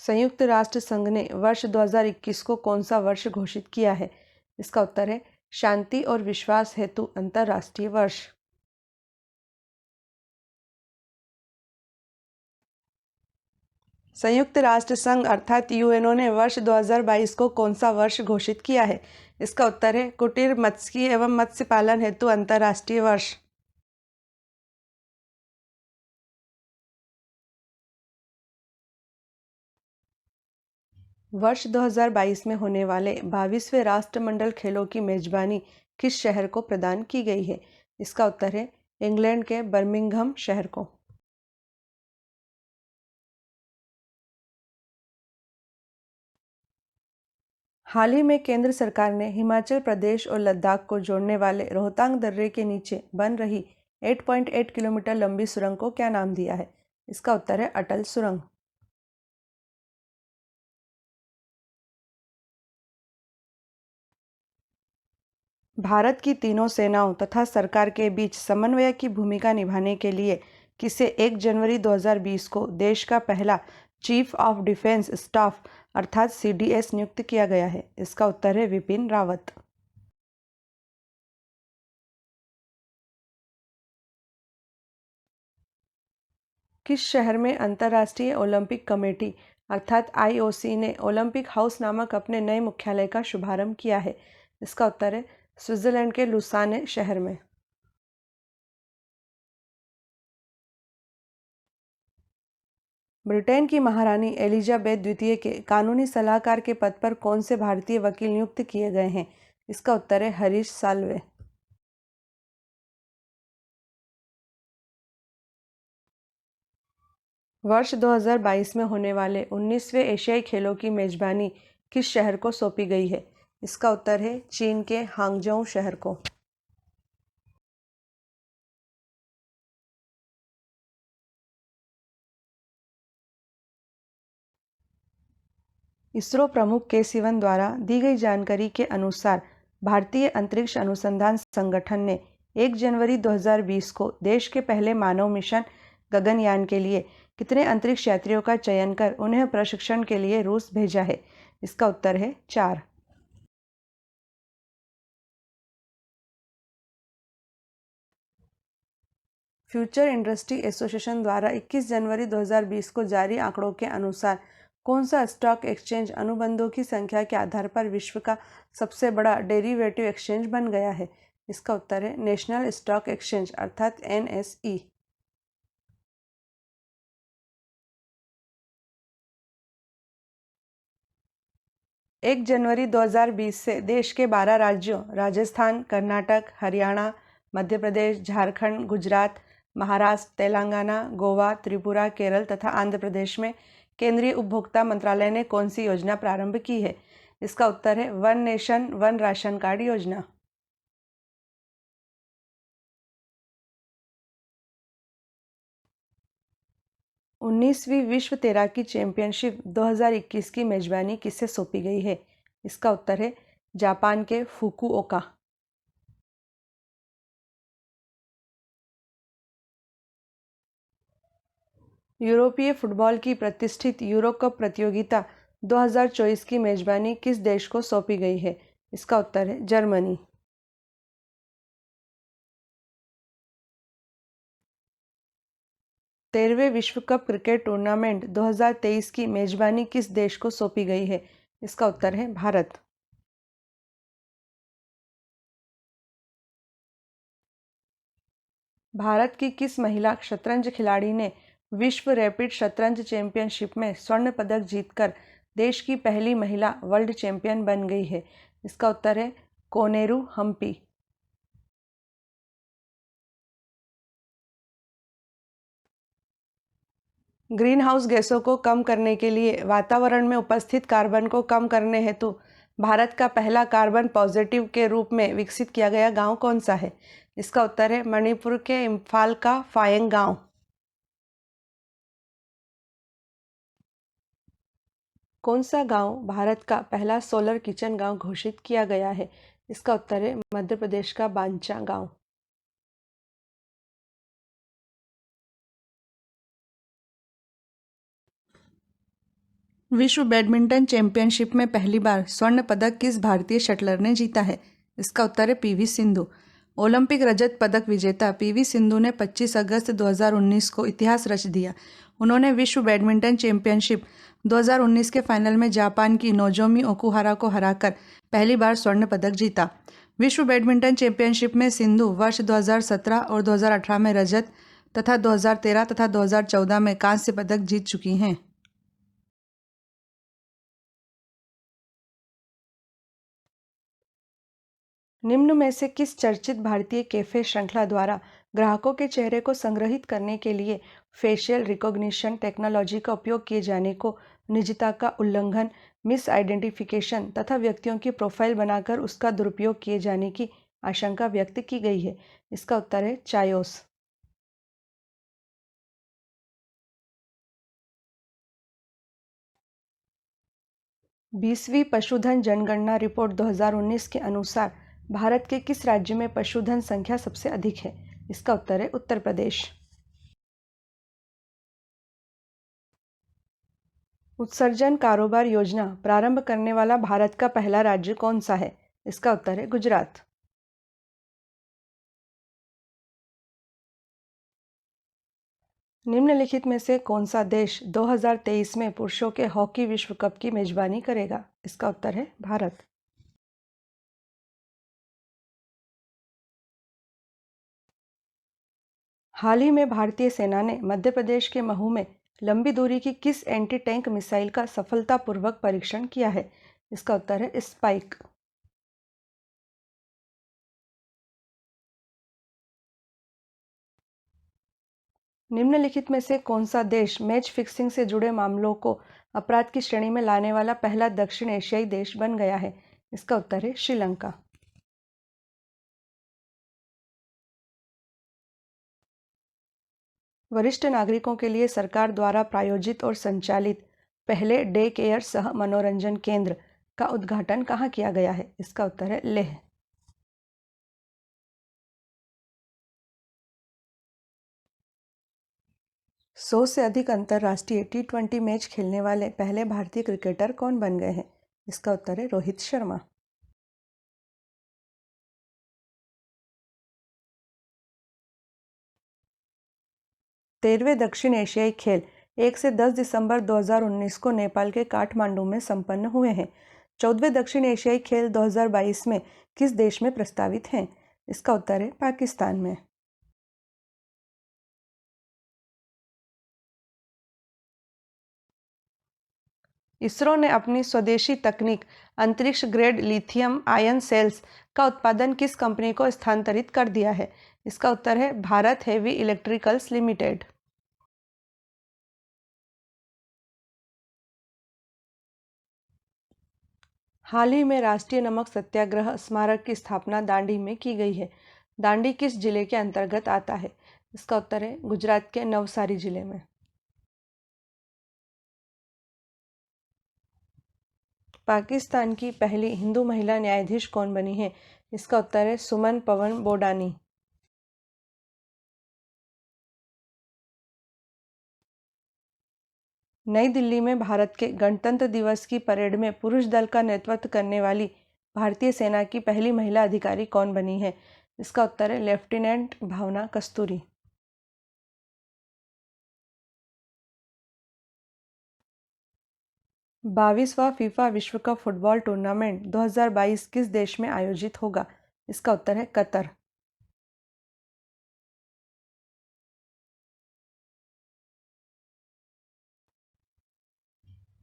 संयुक्त राष्ट्र संघ ने वर्ष 2021 को कौन सा वर्ष घोषित किया है? इसका उत्तर है शांति और विश्वास हेतु अंतर्राष्ट्रीय वर्ष। संयुक्त राष्ट्र संघ अर्थात यूएनओ ने वर्ष 2022 को कौन सा वर्ष घोषित किया है? इसका उत्तर है कुटीर मत्स्य एवं मत्स्य पालन हेतु अंतर्राष्ट्रीय वर्ष। वर्ष 2022 में होने वाले 22वें राष्ट्रमंडल खेलों की मेजबानी किस शहर को प्रदान की गई है? इसका उत्तर है इंग्लैंड के बर्मिंघम शहर को। हाल ही में केंद्र सरकार ने हिमाचल प्रदेश और लद्दाख को जोड़ने वाले रोहतांग दर्रे के नीचे बन रही 8.8 किलोमीटर लंबी सुरंग को क्या नाम दिया है? इसका उत्तर है अटल सुरंग। भारत की तीनों सेनाओं तथा सरकार के बीच समन्वय की भूमिका निभाने के लिए किसे 1 जनवरी 2020 को देश का पहला चीफ ऑफ डिफेंस स्टाफ अर्थात सीडीएस नियुक्त किया गया है? इसका उत्तर है विपिन रावत। किस शहर में अंतर्राष्ट्रीय ओलंपिक कमेटी अर्थात आईओसी ने ओलंपिक हाउस नामक अपने नए मुख्यालय का शुभारंभ किया है? इसका उत्तर है स्विट्जरलैंड के लुसाने शहर में। ब्रिटेन की महारानी एलिजाबेथ द्वितीय के कानूनी सलाहकार के पद पर कौन से भारतीय वकील नियुक्त किए गए हैं? इसका उत्तर है हरीश साल्वे। वर्ष 2022 में होने वाले 19वें एशियाई खेलों की मेजबानी किस शहर को सौंपी गई है? इसका उत्तर है चीन के हांगझोउ शहर को। इसरो प्रमुख के सिवन द्वारा दी गई जानकारी के अनुसार भारतीय अंतरिक्ष अनुसंधान संगठन ने 1 जनवरी 2020 को देश के पहले मानव मिशन गगनयान के लिए कितने अंतरिक्ष यात्रियों का चयन कर उन्हें प्रशिक्षण के लिए रूस भेजा है? इसका उत्तर है 4। फ्यूचर इंडस्ट्री एसोसिएशन द्वारा 21 जनवरी 2020 को जारी आंकड़ों के अनुसार कौन सा स्टॉक एक्सचेंज अनुबंधों की संख्या के आधार पर विश्व का सबसे बड़ा डेरिवेटिव एक्सचेंज बन गया है? इसका उत्तर है नेशनल स्टॉक एक्सचेंज अर्थात एनएसई। 1 जनवरी 2020 से देश के 12 राज्यों राजस्थान, कर्नाटक, हरियाणा, मध्य प्रदेश, झारखंड, गुजरात, महाराष्ट्र, तेलंगाना, गोवा, त्रिपुरा, केरल तथा आंध्र प्रदेश में केंद्रीय उपभोक्ता मंत्रालय ने कौन सी योजना प्रारंभ की है? इसका उत्तर है one nation one ration card योजना। उन्नीसवीं विश्व तैराकी चैंपियनशिप 2021 की मेजबानी किसे सौंपी गई है? इसका उत्तर है जापान के फुकुओका। यूरोपीय फुटबॉल की प्रतिष्ठित यूरो कप प्रतियोगिता 2024 की मेजबानी किस देश को सौंपी गई है? इसका उत्तर है जर्मनी। तेरहवें विश्व कप क्रिकेट टूर्नामेंट 2023 की मेजबानी किस देश को सौंपी गई है? इसका उत्तर है भारत। भारत की किस महिला शतरंज खिलाड़ी ने विश्व रैपिड शतरंज चैंपियनशिप में स्वर्ण पदक जीतकर देश की पहली महिला वर्ल्ड चैंपियन बन गई है? इसका उत्तर है कोनेरू हम्पी। ग्रीन हाउस गैसों को कम करने के लिए वातावरण में उपस्थित कार्बन को कम करने हेतु भारत का पहला कार्बन पॉजिटिव के रूप में विकसित किया गया गांव कौन सा है? इसका उत्तर है मणिपुर के इम्फाल का फायंग गांव। कौन सा गांव भारत का पहला सोलर किचन गांव घोषित किया गया है? इसका उत्तर है मध्य प्रदेश का बांचा गांव। विश्व बैडमिंटन चैंपियनशिप में पहली बार स्वर्ण पदक किस भारतीय शटलर ने जीता है? इसका उत्तर है पीवी सिंधु। ओलंपिक रजत पदक विजेता पीवी सिंधु ने 25 अगस्त 2019 को इतिहास रच दिया। उन्होंने विश्व बैडमिंटन चैंपियनशिप 2019 के फाइनल में जापान की नोजोमी ओकुहारा को हराकर पहली बार स्वर्ण पदक जीता। विश्व बैडमिंटन चैंपियनशिप में सिंधु वर्ष 2017 और 2018 में रजत तथा 2013 तथा 2014 में कांस्य पदक जीत चुकी हैं। निम्न में से किस चर्चित भारतीय कैफे श्रृंखला द्वारा ग्राहकों के चेहरे को संग्रहित करने के लिए फेशियल रिकॉग्निशन टेक्नोलॉजी का उपयोग किए जाने को निजता का उल्लंघन, मिस आइडेंटिफिकेशन तथा व्यक्तियों की प्रोफाइल बनाकर उसका दुरुपयोग किए जाने की आशंका व्यक्त की गई है? इसका उत्तर है चायोस। 20वीं पशुधन जनगणना रिपोर्ट 2019 के अनुसार भारत के किस राज्य में पशुधन संख्या सबसे अधिक है? इसका उत्तर है उत्तर प्रदेश। उत्सर्जन कारोबार योजना प्रारंभ करने वाला भारत का पहला राज्य कौन सा है? इसका उत्तर है गुजरात। निम्नलिखित में से कौन सा देश 2023 में पुरुषों के हॉकी विश्व कप की मेजबानी करेगा? इसका उत्तर है भारत। हाल ही में भारतीय सेना ने मध्य प्रदेश के महू में लंबी दूरी की किस एंटी टैंक मिसाइल का सफलतापूर्वक परीक्षण किया है? इसका उत्तर है स्पाइक। निम्नलिखित में से कौन सा देश मैच फिक्सिंग से जुड़े मामलों को अपराध की श्रेणी में लाने वाला पहला दक्षिण एशियाई देश बन गया है? इसका उत्तर है श्रीलंका। वरिष्ठ नागरिकों के लिए सरकार द्वारा प्रायोजित और संचालित पहले डे केयर सह मनोरंजन केंद्र का उद्घाटन कहाँ किया गया है? इसका उत्तर है लेह। 100 से अधिक अंतर्राष्ट्रीय टी20 मैच खेलने वाले पहले भारतीय क्रिकेटर कौन बन गए हैं? इसका उत्तर है रोहित शर्मा। तेरहवें दक्षिण एशियाई खेल 1 से 10 दिसंबर 2019 को नेपाल के काठमांडू में संपन्न हुए हैं। 14वें दक्षिण एशियाई खेल 2022 में किस देश में प्रस्तावित हैं? इसका उत्तर है पाकिस्तान में। इसरो ने अपनी स्वदेशी तकनीक अंतरिक्ष ग्रेड लिथियम आयन सेल्स का उत्पादन किस कंपनी को स्थानांतरित कर दिया है? इसका उत्तर है भारत हेवी इलेक्ट्रिकल्स लिमिटेड। हाल ही में राष्ट्रीय नमक सत्याग्रह स्मारक की स्थापना दांडी में की गई है। दांडी किस जिले के अंतर्गत आता है? इसका उत्तर है गुजरात के नवसारी जिले में। पाकिस्तान की पहली हिंदू महिला न्यायाधीश कौन बनी है? इसका उत्तर है सुमन पवन बोडानी। नई दिल्ली में भारत के गणतंत्र दिवस की परेड में पुरुष दल का नेतृत्व करने वाली भारतीय सेना की पहली महिला अधिकारी कौन बनी है? इसका उत्तर है लेफ्टिनेंट भावना कस्तूरी। 22वां फीफा विश्व कप फुटबॉल टूर्नामेंट 2022 किस देश में आयोजित होगा? इसका उत्तर है कतर।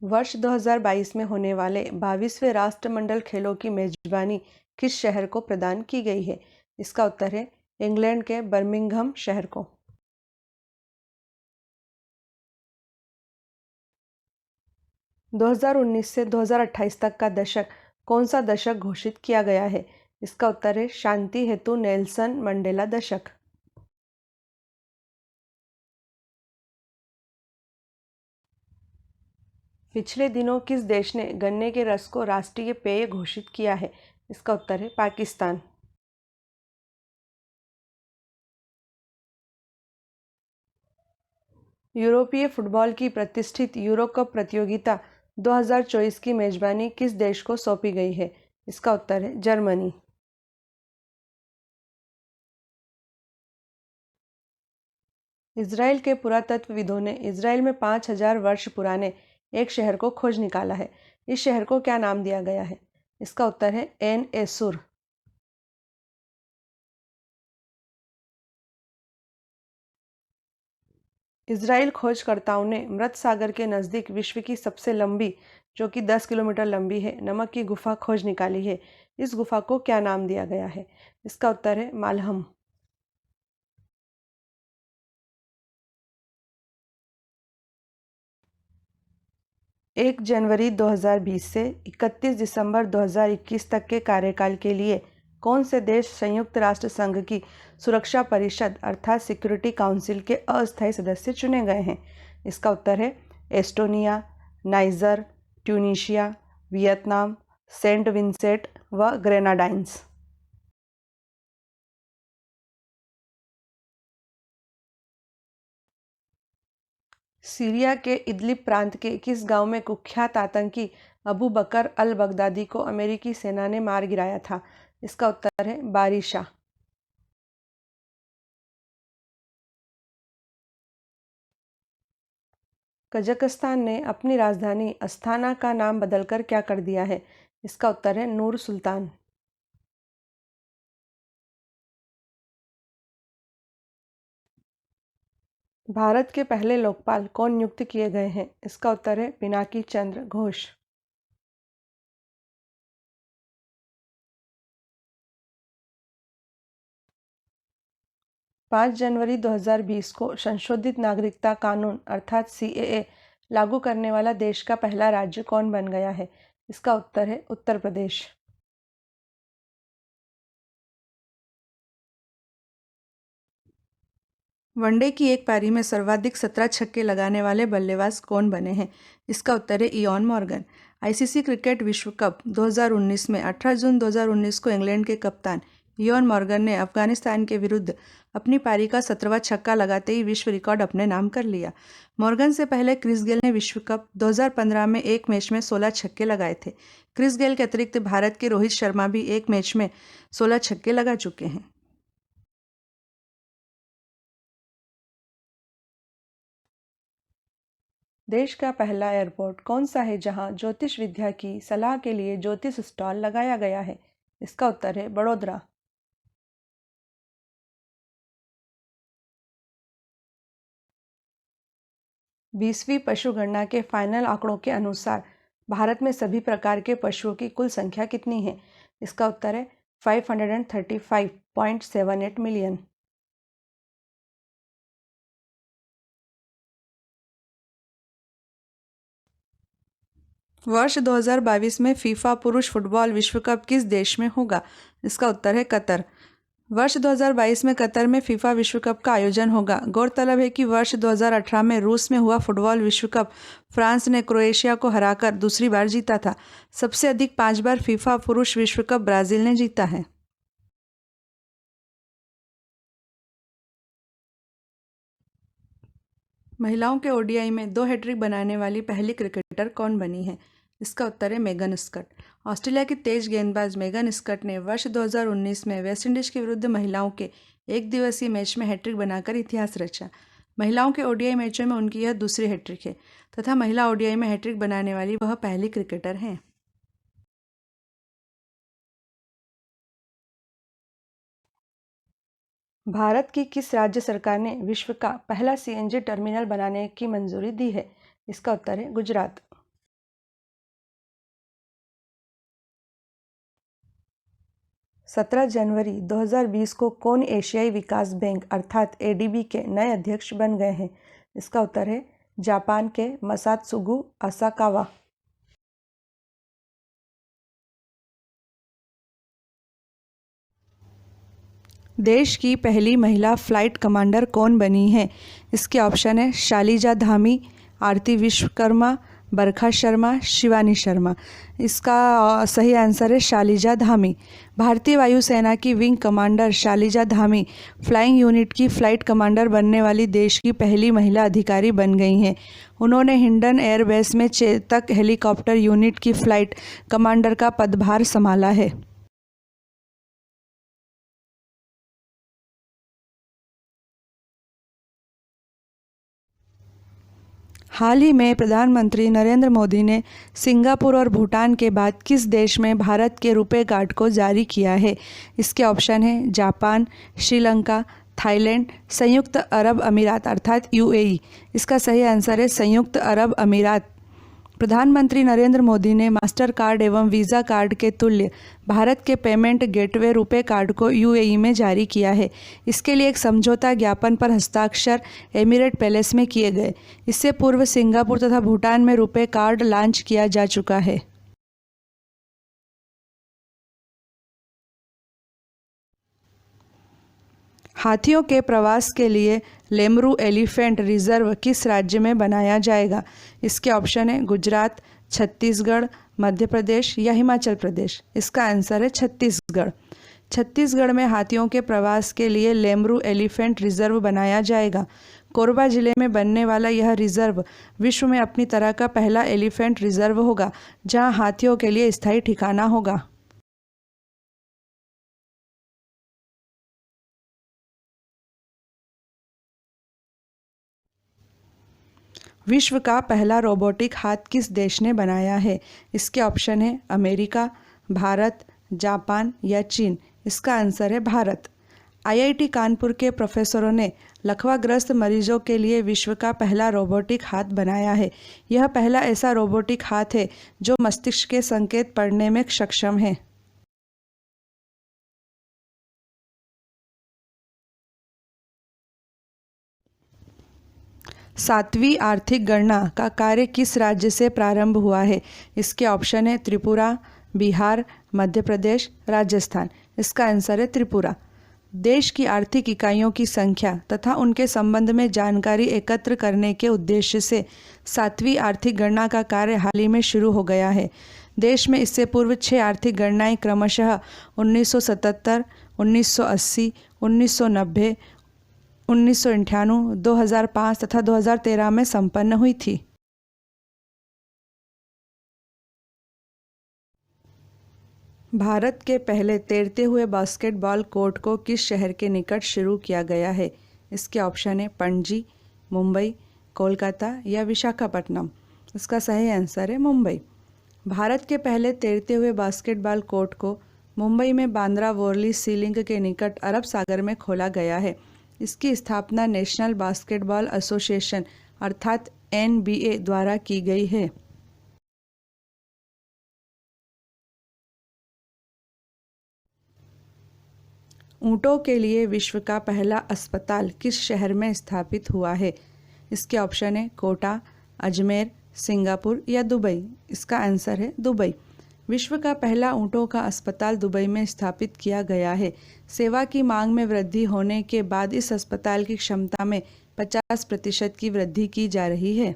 वर्ष 2022 में होने वाले 22वें राष्ट्रमंडल खेलों की मेजबानी किस शहर को प्रदान की गई है? इसका उत्तर है इंग्लैंड के बर्मिंघम शहर को। 2019 से 2028 तक का दशक कौन सा दशक घोषित किया गया है? इसका उत्तर है शांति हेतु नेल्सन मंडेला दशक। पिछले दिनों किस देश ने गन्ने के रस को राष्ट्रीय पेय घोषित किया है? इसका उत्तर है पाकिस्तान। यूरोपीय फुटबॉल की प्रतिष्ठित यूरो कप प्रतियोगिता 2024 की मेजबानी किस देश को सौंपी गई है? इसका उत्तर है जर्मनी। इजराइल के पुरातत्वविदों ने इजराइल में 5000 वर्ष पुराने एक शहर को खोज निकाला है। इस शहर को क्या नाम दिया गया है? इसका उत्तर है एन एसुर। इजराइल खोजकर्ताओं ने मृत सागर के नज़दीक विश्व की सबसे लंबी, जो कि 10 किलोमीटर लंबी है, नमक की गुफा खोज निकाली है। इस गुफा को क्या नाम दिया गया है? इसका उत्तर है मालहम। एक जनवरी 2020 से 31 दिसंबर 2021 तक के कार्यकाल के लिए कौन से देश संयुक्त राष्ट्र संघ की सुरक्षा परिषद अर्थात सिक्योरिटी काउंसिल के अस्थायी सदस्य चुने गए हैं? इसका उत्तर है Estonia, Niger, Tunisia, Vietnam, Saint Vincent व ग्रेनाडाइंस। सीरिया के इदलिब प्रांत के किस गांव में कुख्यात आतंकी अबू बकर अल बगदादी को अमेरिकी सेना ने मार गिराया था? इसका उत्तर है बारिशा। कजाकिस्तान ने अपनी राजधानी अस्थाना का नाम बदलकर क्या कर दिया है? इसका उत्तर है नूर सुल्तान। भारत के पहले लोकपाल कौन नियुक्त किए गए हैं? इसका उत्तर है पिनाकी चंद्र घोष। 5 जनवरी 2020 को संशोधित नागरिकता कानून अर्थात सीएए लागू करने वाला देश का पहला राज्य कौन बन गया है? इसका उत्तर है उत्तर प्रदेश। वनडे की एक पारी में सर्वाधिक 17 छक्के लगाने वाले बल्लेबाज कौन बने हैं? इसका उत्तर है इयॉन मॉर्गन। आईसीसी क्रिकेट विश्व कप 2019 में 18 जून 2019 को इंग्लैंड के कप्तान इयॉन मॉर्गन ने अफगानिस्तान के विरुद्ध अपनी पारी का 17वां छक्का लगाते ही विश्व रिकॉर्ड अपने नाम कर लिया। मॉर्गन से पहले क्रिस गेल ने विश्व कप 2015 में एक मैच में 16 छक्के लगाए थे। क्रिस गेल के अतिरिक्त भारत के रोहित शर्मा भी एक मैच में 16 छक्के लगा चुके हैं। देश का पहला एयरपोर्ट कौन सा है जहां ज्योतिष विद्या की सलाह के लिए ज्योतिष स्टॉल लगाया गया है? इसका उत्तर है बड़ोदरा। 20वीं पशुगणना के फाइनल आंकड़ों के अनुसार भारत में सभी प्रकार के पशुओं की कुल संख्या कितनी है? इसका उत्तर है 535.78 मिलियन। वर्ष 2022 में फीफा पुरुष फुटबॉल विश्व कप किस देश में होगा? इसका उत्तर है कतर। वर्ष 2022 में कतर में फीफा विश्व कप का आयोजन होगा। गौरतलब है कि वर्ष 2018 में रूस में हुआ फुटबॉल विश्व कप फ्रांस ने क्रोएशिया को हराकर दूसरी बार जीता था। सबसे अधिक 5 बार फीफा पुरुष विश्व कप ब्राजील ने जीता है। महिलाओं के ओडीआई में 2 हैट्रिक बनाने वाली पहली क्रिकेटर कौन बनी है? इसका उत्तर है मेगन स्कट। ऑस्ट्रेलिया की तेज गेंदबाज मेगन स्कट ने वर्ष 2019 में वेस्टइंडीज के विरुद्ध महिलाओं के एक दिवसीय मैच में हैट्रिक बनाकर इतिहास रचा। महिलाओं के ओडीआई मैचों में उनकी यह दूसरी हैट्रिक है तथा महिला ओडीआई में हैट्रिक बनाने वाली वह पहली क्रिकेटर हैं। भारत की किस राज्य सरकार ने विश्व का पहला सीएनजी टर्मिनल बनाने की मंजूरी दी है? इसका उत्तर है गुजरात। 17 जनवरी 2020 को कौन एशियाई विकास बैंक अर्थात एडीबी के नए अध्यक्ष बन गए हैं? इसका उत्तर है जापान के मसात्सुगु असाकावा। देश की पहली महिला फ्लाइट कमांडर कौन बनी है? इसके ऑप्शन है शालिजा धामी, आरती विश्वकर्मा, बरखा शर्मा, शिवानी शर्मा। इसका सही आंसर है शालिजा धामी। भारतीय वायुसेना की wing commander Shalija Dhami flying unit की फ्लाइट कमांडर बनने वाली देश की पहली महिला अधिकारी बन गई हैं। उन्होंने हिंडन एयरबेस में चेतक हेलीकॉप्टर यूनिट की फ्लाइट कमांडर का पदभार संभाला है। हाल ही में प्रधानमंत्री नरेंद्र मोदी ने सिंगापुर और भूटान के बाद किस देश में भारत के रुपे कार्ड को जारी किया है? इसके ऑप्शन हैं जापान, श्रीलंका, थाईलैंड, संयुक्त अरब अमीरात अर्थात यूएई। इसका सही आंसर है संयुक्त अरब अमीरात। प्रधानमंत्री नरेंद्र मोदी ने मास्टर कार्ड एवं वीज़ा कार्ड के तुल्य भारत के पेमेंट गेटवे रुपे कार्ड को यूएई में जारी किया है। इसके लिए एक समझौता ज्ञापन पर हस्ताक्षर एमिरेट पैलेस में किए गए। इससे पूर्व सिंगापुर तथा भूटान में रुपे कार्ड लॉन्च किया जा चुका है। हाथियों के प्रवास के लिए लेमरू एलिफेंट रिजर्व किस राज्य में बनाया जाएगा? इसके ऑप्शन है गुजरात, छत्तीसगढ़, मध्य प्रदेश या हिमाचल प्रदेश। इसका आंसर है छत्तीसगढ़। छत्तीसगढ़ में हाथियों के प्रवास के लिए लेमरू एलिफेंट रिजर्व बनाया जाएगा। कोरबा जिले में बनने वाला यह रिजर्व विश्व में अपनी तरह का पहला एलिफेंट रिजर्व होगा, जहां हाथियों के लिए स्थायी ठिकाना होगा। विश्व का पहला रोबोटिक हाथ किस देश ने बनाया है? इसके ऑप्शन है अमेरिका, भारत, जापान या चीन। इसका आंसर है भारत। आईआईटी कानपुर के प्रोफेसरों ने लकवाग्रस्त मरीजों के लिए विश्व का पहला रोबोटिक हाथ बनाया है। यह पहला ऐसा रोबोटिक हाथ है जो मस्तिष्क के संकेत पढ़ने में सक्षम है। 7वीं आर्थिक गणना का कार्य किस राज्य से प्रारंभ हुआ है? इसके ऑप्शन है त्रिपुरा, बिहार, मध्य प्रदेश, राजस्थान। इसका आंसर है त्रिपुरा। देश की आर्थिक इकाइयों की संख्या तथा उनके संबंध में जानकारी एकत्र करने के उद्देश्य से 7वीं आर्थिक गणना का कार्य हाल ही में शुरू हो गया है। देश में इससे पूर्व 6 आर्थिक गणनाएं क्रमशः 1977, 1980, 1990, 1998, 2005 तथा 2013 में संपन्न हुई थी। भारत के पहले तैरते हुए बास्केटबॉल कोर्ट को किस शहर के निकट शुरू किया गया है? इसके ऑप्शन है पणजी, मुंबई, कोलकाता या विशाखापट्टनम। इसका सही आंसर है मुंबई। भारत के पहले तैरते हुए बास्केटबॉल कोर्ट को मुंबई में बांद्रा वॉरली सी लिंक के निकट अरब सागर में खोला गया है। इसकी स्थापना नेशनल बास्केटबॉल एसोसिएशन अर्थात NBA द्वारा की गई है। ऊँटों के लिए विश्व का पहला अस्पताल किस शहर में स्थापित हुआ है? इसके ऑप्शन है कोटा, अजमेर, सिंगापुर या दुबई। इसका आंसर है दुबई। विश्व का पहला ऊँटों का अस्पताल दुबई में स्थापित किया गया है। सेवा की मांग में वृद्धि होने के बाद इस अस्पताल की क्षमता में 50% की वृद्धि की जा रही है।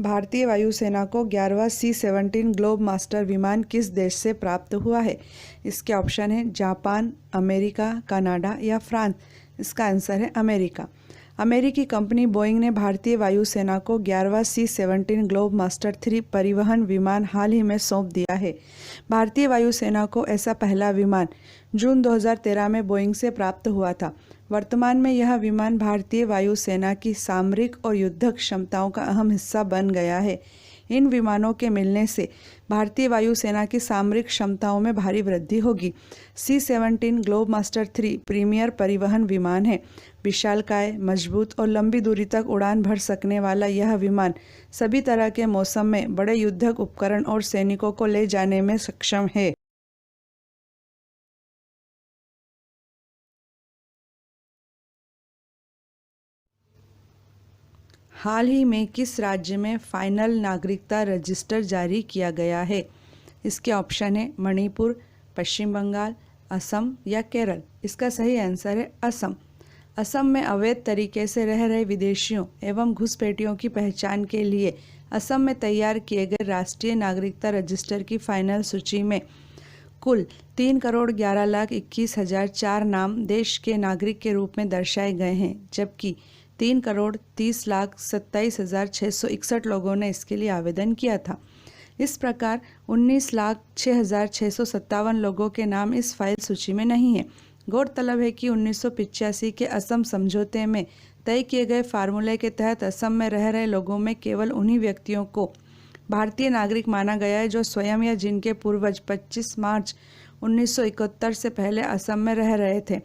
भारतीय वायुसेना को 11वां C-17 ग्लोब मास्टर विमान किस देश से प्राप्त हुआ है? इसके ऑप्शन है जापान, अमेरिका, कनाडा या फ्रांस। इसका आंसर है अमेरिका। अमेरिकी कंपनी बोइंग ने भारतीय वायुसेना को 11वां C-17 ग्लोब मास्टर 3 परिवहन विमान हाल ही में सौंप दिया है। भारतीय वायुसेना को ऐसा पहला विमान जून 2013 में बोइंग से प्राप्त हुआ था। वर्तमान में यह विमान भारतीय वायुसेना की सामरिक और युद्धक क्षमताओं का अहम हिस्सा बन गया है। इन विमानों के मिलने से भारतीय वायुसेना की सामरिक क्षमताओं में भारी वृद्धि होगी। C-17 ग्लोब मास्टर 3 प्रीमियर परिवहन विमान है। विशालकाय, मजबूत और लंबी दूरी तक उड़ान भर सकने वाला यह विमान सभी तरह के मौसम में बड़े युद्धक उपकरण और सैनिकों को ले जाने में सक्षम है। हाल ही में किस राज्य में फाइनल नागरिकता रजिस्टर जारी किया गया है? इसके ऑप्शन है मणिपुर, पश्चिम बंगाल, असम या केरल? इसका सही आंसर है असम। असम में अवैध तरीके से रह रहे विदेशियों एवं घुसपैठियों की पहचान के लिए असम में तैयार किए गए राष्ट्रीय नागरिकता रजिस्टर की फाइनल सूची में कुल 3,11,21,004 नाम देश के नागरिक के रूप में दर्शाए गए हैं, जबकि 3,30,27,661 लोगों ने इसके लिए आवेदन किया था। इस प्रकार 19,06,657 लोगों के नाम इस फाइल सूची में नहीं है। गौरतलब है कि 1985 के असम समझौते में तय किए गए फार्मूले के तहत असम में रह रहे लोगों में केवल उन्हीं व्यक्तियों को भारतीय नागरिक माना गया है जो स्वयं या जिनके पूर्वज 25 मार्च 1971 से पहले असम में रह रहे थे।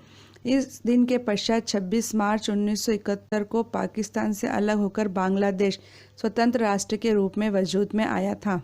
इस दिन के पश्चात 26 मार्च 1971 को पाकिस्तान से अलग होकर बांग्लादेश स्वतंत्र राष्ट्र के रूप में वजूद में आया था।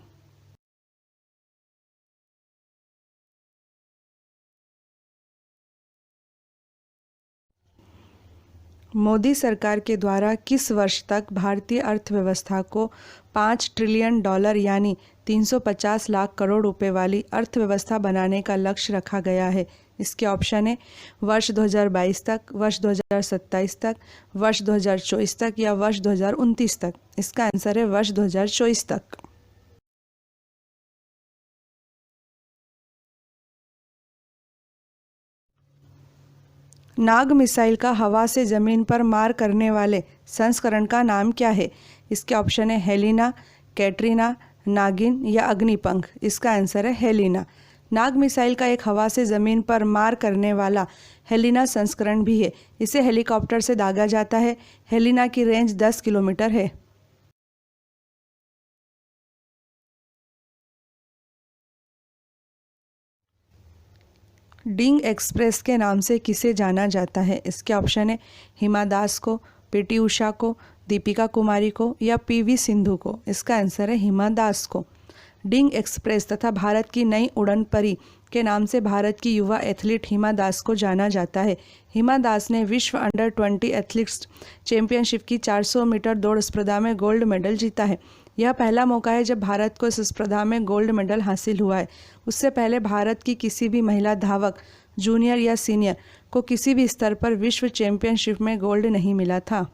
मोदी सरकार के द्वारा किस वर्ष तक भारतीय अर्थव्यवस्था को $5 ट्रिलियन यानी 350 लाख करोड़ रुपए वाली अर्थव्यवस्था बनाने का लक्ष्य रखा गया है? इसके ऑप्शन है वर्ष 2022 तक, वर्ष 2027 तक, वर्ष 2024 तक या वर्ष 2029 तक। इसका आंसर है वर्ष 2024 तक। नाग मिसाइल का हवा से जमीन पर मार करने वाले संस्करण का नाम क्या है? इसके ऑप्शन है हेलिना, कैटरीना, नागिन या अग्निपंख। इसका आंसर है हेलिना। नाग मिसाइल का एक हवा से जमीन पर मार करने वाला हेलिना संस्करण भी है। इसे हेलीकॉप्टर से दागा जाता है। हेलिना की रेंज 10 किलोमीटर है। डिंग एक्सप्रेस के नाम से किसे जाना जाता है? इसके ऑप्शन है हिमा दास को, पीटी उषा को, दीपिका कुमारी को या पीवी सिंधु को। इसका आंसर है हिमा दास को। डिंग एक्सप्रेस तथा भारत की नई उड़न परी के नाम से भारत की युवा एथलीट हिमा दास को जाना जाता है। हिमा दास ने विश्व अंडर 20 एथलेटिक्स चैंपियनशिप की 400 मीटर दौड़ स्पर्धा में गोल्ड मेडल जीता है। यह पहला मौका है जब भारत को इस स्पर्धा में गोल्ड मेडल हासिल हुआ है। उससे पहले भारत की किसी भी महिला धावक, जूनियर या सीनियर, को किसी भी स्तर पर विश्व चैंपियनशिप में गोल्ड नहीं मिला था।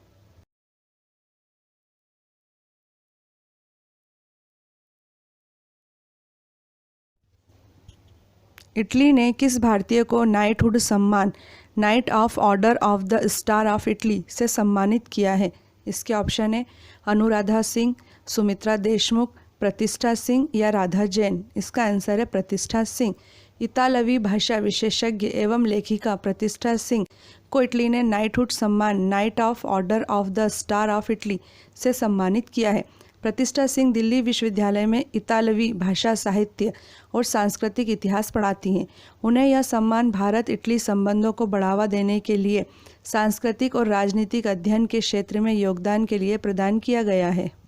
इटली ने किस भारतीय को नाइटहुड सम्मान, night of order of the star of Italy से सम्मानित किया है? इसके ऑप्शन है अनुराधा सिंह, सुमित्रा देशमुख, प्रतिष्ठा सिंह या राधा जैन। इसका आंसर है प्रतिष्ठा सिंह। इतालवी भाषा विशेषज्ञ एवं लेखिका प्रतिष्ठा सिंह को इटली ने नाइटहुड सम्मान, night of order of the star of Italy से सम्मानित किया है। प्रतिष्ठा सिंह दिल्ली विश्वविद्यालय में इतालवी भाषा, साहित्य और सांस्कृतिक इतिहास पढ़ाती हैं। उन्हें यह सम्मान भारत इटली संबंधों को बढ़ावा देने के लिए सांस्कृतिक और राजनीतिक अध्ययन के क्षेत्र में योगदान के लिए प्रदान किया गया है।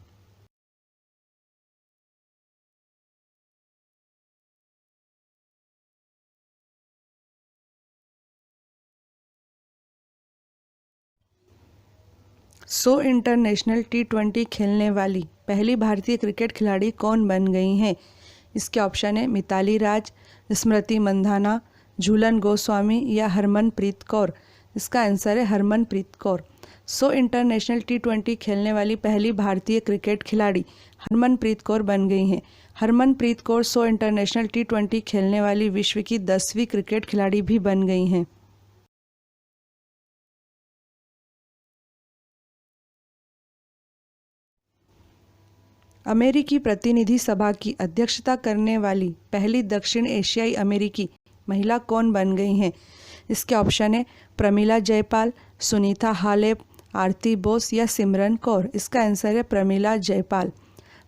सौ इंटरनेशनल T20 खेलने वाली पहली भारतीय क्रिकेट खिलाड़ी कौन बन गई हैं? इसके ऑप्शन है मिताली राज, स्मृति मंधाना, झूलन गोस्वामी या हरमनप्रीत कौर। इसका आंसर है हरमनप्रीत कौर। 100 इंटरनेशनल T20 खेलने वाली पहली भारतीय क्रिकेट खिलाड़ी हरमनप्रीत कौर बन गई हैं। हरमनप्रीत कौर 100 इंटरनेशनल T20 खेलने वाली विश्व की 10वीं क्रिकेट खिलाड़ी भी बन गई हैं। अमेरिकी प्रतिनिधि सभा की अध्यक्षता करने वाली पहली दक्षिण एशियाई अमेरिकी महिला कौन बन गई हैं? इसके ऑप्शन है प्रमिला जयपाल, सुनीता हालेप, आरती बोस या सिमरन कौर। इसका आंसर है प्रमिला जयपाल।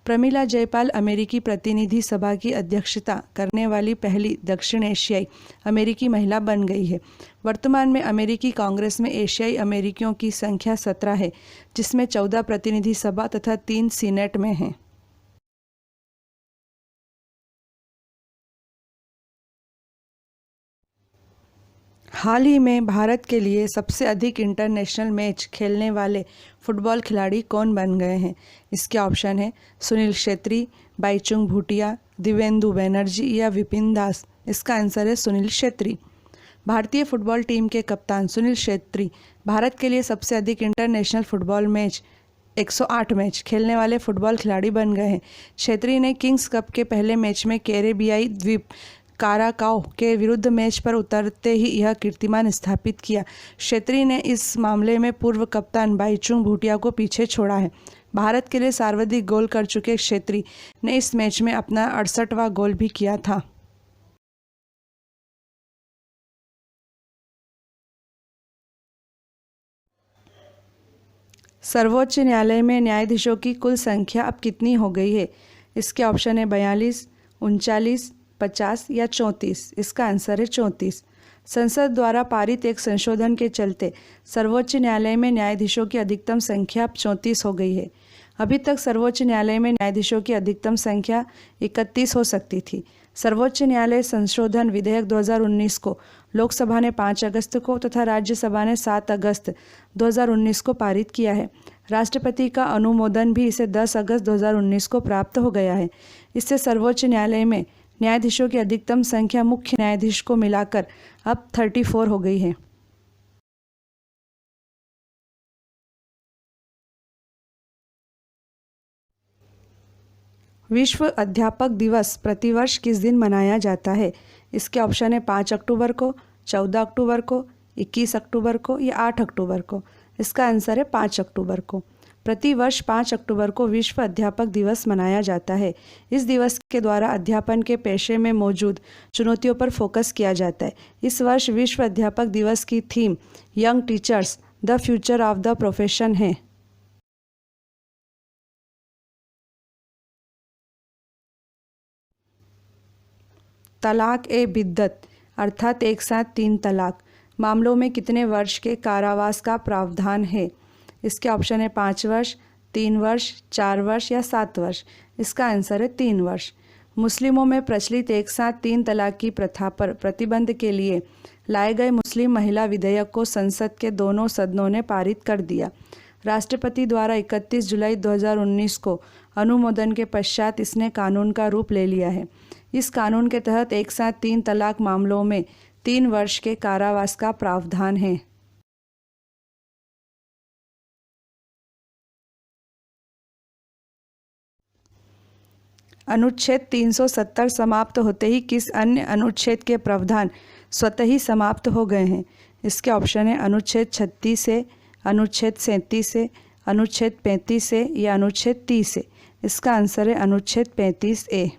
प्रमिला जयपाल अमेरिकी प्रतिनिधि सभा की अध्यक्षता करने वाली पहली दक्षिण एशियाई अमेरिकी महिला बन गई है। वर्तमान में अमेरिकी कांग्रेस में एशियाई अमेरिकियों की संख्या 17 है, जिसमें 14 प्रतिनिधि सभा तथा 3 सीनेट में हैं। हाल ही में भारत के लिए सबसे अधिक इंटरनेशनल मैच खेलने वाले फुटबॉल खिलाड़ी कौन बन गए हैं? इसके ऑप्शन है सुनील छेत्री, बाईचुंग भूटिया, दिवेंदु बैनर्जी या विपिन दास। इसका आंसर है सुनील छेत्री। भारतीय फुटबॉल टीम के कप्तान सुनील छेत्री भारत के लिए सबसे अधिक इंटरनेशनल फुटबॉल मैच 108 मैच खेलने वाले फुटबॉल खिलाड़ी बन गए हैं। छेत्री ने किंग्स कप के पहले मैच में कैरेबियाई द्वीप काराकाओ के विरुद्ध मैच पर उतरते ही यह कीर्तिमान स्थापित किया। छेत्री ने इस मामले में पूर्व कप्तान बाईचुंग भूटिया को पीछे छोड़ा है। भारत के लिए सर्वाधिक गोल कर चुके छेत्री ने इस मैच में अपना 68वां गोल भी किया था। सर्वोच्च न्यायालय में न्यायाधीशों की कुल संख्या अब कितनी हो गई है? इसके ऑप्शन है 42, 39, 50 या 34। इसका आंसर है 34। संसद द्वारा पारित एक संशोधन के चलते सर्वोच्च न्यायालय में न्यायाधीशों की अधिकतम संख्या अब 34 हो गई है। अभी तक सर्वोच्च न्यायालय में न्यायाधीशों की अधिकतम संख्या 31 हो सकती थी। सर्वोच्च न्यायालय संशोधन विधेयक 2019 को लोकसभा ने 5 अगस्त को तथा राज्यसभा ने 7 अगस्त 2019 को पारित किया है। राष्ट्रपति का अनुमोदन भी इसे 10 अगस्त 2019 को प्राप्त हो गया है। इससे सर्वोच्च न्यायालय में न्यायाधीशों की अधिकतम संख्या मुख्य न्यायाधीश को मिलाकर अब 34 हो गई है। विश्व अध्यापक दिवस प्रतिवर्ष किस दिन मनाया जाता है? इसके ऑप्शन है 5 अक्टूबर को, 14 अक्टूबर को, 21 अक्टूबर को या 8 अक्टूबर को। इसका आंसर है 5 अक्टूबर को। प्रतिवर्ष 5 अक्टूबर को विश्व अध्यापक दिवस मनाया जाता है। इस दिवस के द्वारा अध्यापन के पेशे में मौजूद चुनौतियों पर फोकस किया जाता है। इस वर्ष विश्व अध्यापक दिवस की theme young teachers the future of the profession है। तलाक ए बिद्दत अर्थात एक साथ 3 तलाक मामलों में कितने वर्ष के कारावास का प्रावधान है? इसके ऑप्शन है 5 वर्ष, 3 वर्ष, 4 वर्ष या 7 वर्ष। इसका आंसर है 3 वर्ष। मुस्लिमों में प्रचलित एक साथ 3 तलाक की प्रथा पर प्रतिबंध के लिए लाए गए मुस्लिम महिला विधेयक को संसद के दोनों सदनों ने पारित कर दिया। राष्ट्रपति द्वारा 31 जुलाई 2019 को अनुमोदन के पश्चात इसने कानून का रूप ले लिया है। इस कानून के तहत एक साथ 3 तलाक मामलों में 3 वर्ष के कारावास का प्रावधान है। अनुच्छेद 370 समाप्त होते ही किस अन्य अनुच्छेद के प्रावधान स्वतः ही समाप्त हो गए हैं? इसके ऑप्शन है अनुच्छेद 36 से, अनुच्छेद 37 से, अनुच्छेद 35 से या अनुच्छेद 30 से। इसका आंसर है अनुच्छेद 35A।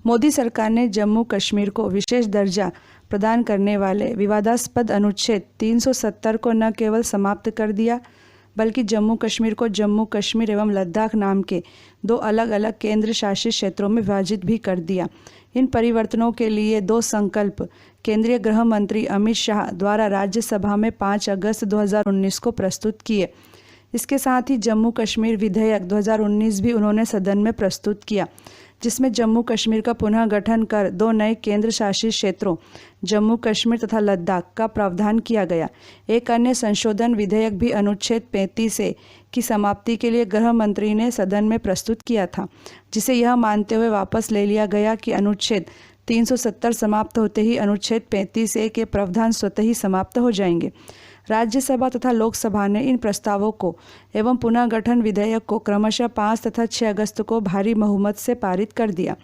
मोदी सरकार ने जम्मू कश्मीर को विशेष दर्जा प्रदान करने वाले विवादास्पद अनुच्छेद 370 को न केवल समाप्त कर दिया बल्कि जम्मू कश्मीर को जम्मू कश्मीर एवं लद्दाख नाम के 2 अलग अलग केंद्र शासित क्षेत्रों में विभाजित भी कर दिया। इन परिवर्तनों के लिए 2 संकल्प केंद्रीय गृह मंत्री अमित शाह द्वारा राज्यसभा में 5 अगस्त 2019 को प्रस्तुत किए। इसके साथ ही जम्मू कश्मीर विधेयक 2019 भी उन्होंने सदन में प्रस्तुत किया, जिसमें जम्मू कश्मीर का पुनः गठन कर 2 नए केंद्र शासित क्षेत्रों जम्मू कश्मीर तथा लद्दाख का प्रावधान किया गया। एक अन्य संशोधन विधेयक भी अनुच्छेद 35A की समाप्ति के लिए गृह मंत्री ने सदन में प्रस्तुत किया था, जिसे यह मानते हुए वापस ले लिया गया कि अनुच्छेद 370 समाप्त होते ही अनुच्छेद 35A के प्रावधान स्वतः ही समाप्त हो जाएंगे। राज्यसभा तथा लोकसभा ने इन प्रस्तावों को एवं पुनः गठन विधेयक को क्रमशः 5 तथा 6 अगस्त को भारी बहुमत से पारित कर दिया